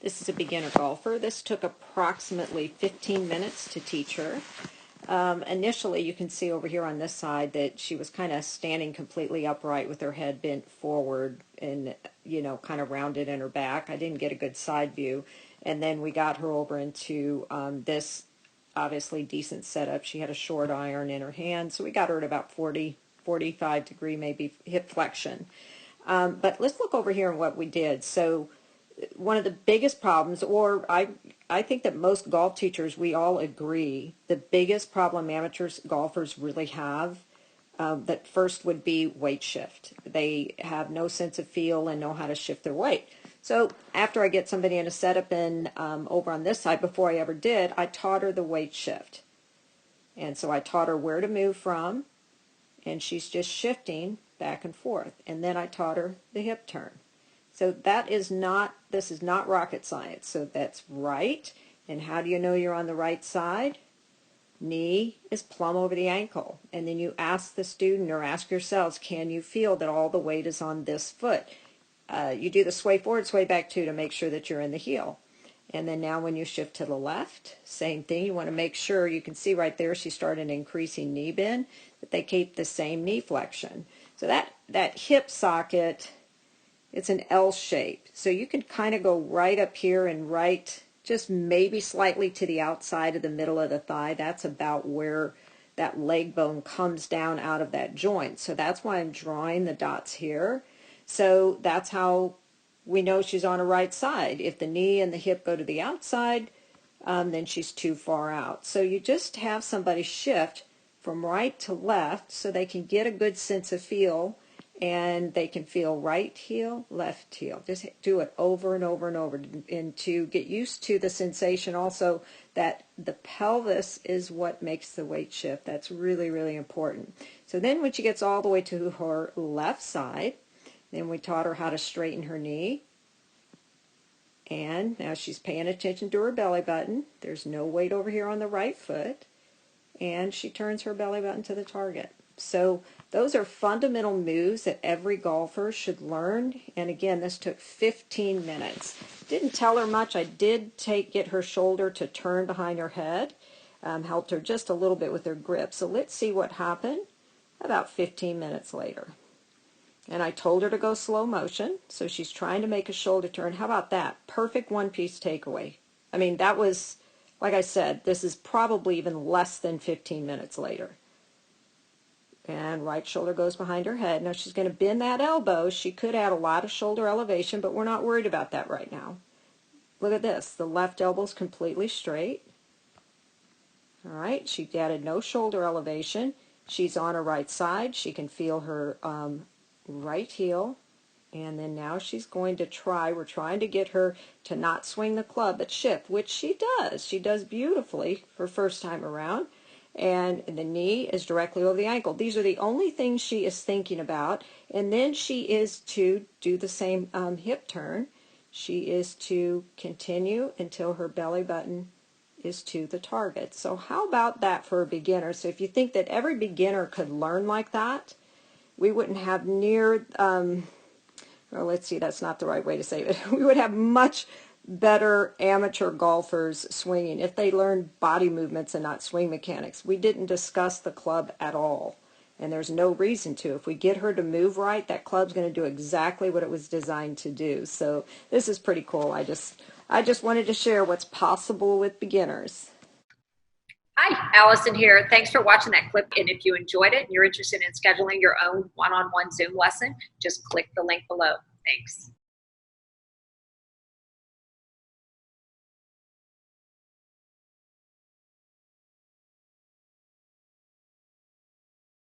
This is a beginner golfer. This took approximately 15 minutes to teach her. Initially, you can see over here on this side that she was kind of standing completely upright with her head bent forward and, you know, kind of rounded in her back. I didn't get a good side view. And then we got her over into this obviously decent setup. She had a short iron in her hand, so we got her at about 45 degree maybe hip flexion. But let's look over here at what we did. So one of the biggest problems, or I think that most golf teachers, we all agree, the biggest problem amateurs golfers really have, that first would be weight shift. They have no sense of feel and know how to shift their weight. So after I get somebody in a setup and over on this side, before I ever did, I taught her the weight shift. And so I taught her where to move from, and she's just shifting back and forth. And then I taught her the hip turn. So this is not rocket science. So that's right. And how do you know you're on the right side? Knee is plumb over the ankle. And then you ask the student or ask yourselves, can you feel that all the weight is on this foot? You do the sway forward, sway back too to make sure that you're in the heel. And then now when you shift to the left, same thing. You want to make sure, you can see right there she started increasing knee bend, that they keep the same knee flexion. So that hip socket, it's an L shape. So you can kind of go right up here and right just maybe slightly to the outside of the middle of the thigh. That's about where that leg bone comes down out of that joint. So that's why I'm drawing the dots here. So that's how we know she's on her right side. If the knee and the hip go to the outside, then she's too far out. So you just have somebody shift from right to left so they can get a good sense of feel, and they can feel right heel, left heel. Just do it over and over and over, and to get used to the sensation also that the pelvis is what makes the weight shift. That's really, really important. So then when she gets all the way to her left side, then we taught her how to straighten her knee. And now she's paying attention to her belly button. There's no weight over here on the right foot. And she turns her belly button to the target. So those are fundamental moves that every golfer should learn. And again, this took 15 minutes. Didn't tell her much. I did get her shoulder to turn behind her head. Helped her just a little bit with her grip. So let's see what happened about 15 minutes later. And I told her to go slow motion, so she's trying to make a shoulder turn. How about that? Perfect one-piece takeaway. I mean, that was, like I said, this is probably even less than 15 minutes later. And right shoulder goes behind her head. Now she's going to bend that elbow. She could add a lot of shoulder elevation, but we're not worried about that right now. Look at this. The left elbow's completely straight. All right, she added no shoulder elevation. She's on her right side. She can feel her right heel, and then now she's going to we're trying to get her to not swing the club but shift, which she does beautifully her first time around, and the knee is directly over the ankle. These are the only things she is thinking about. And then she is to do the same hip turn. She is to continue until her belly button is to the target. So how about that for a beginner? So if you think that every beginner could learn like that, we wouldn't have well, let's see, that's not the right way to say it. We would have much better amateur golfers swinging if they learned body movements and not swing mechanics. We didn't discuss the club at all, and there's no reason to. If we get her to move right, that club's going to do exactly what it was designed to do. So this is pretty cool. I just wanted to share what's possible with beginners. Hi, Alison here. Thanks for watching that clip. And if you enjoyed it and you're interested in scheduling your own one-on-one Zoom lesson, just click the link below. Thanks.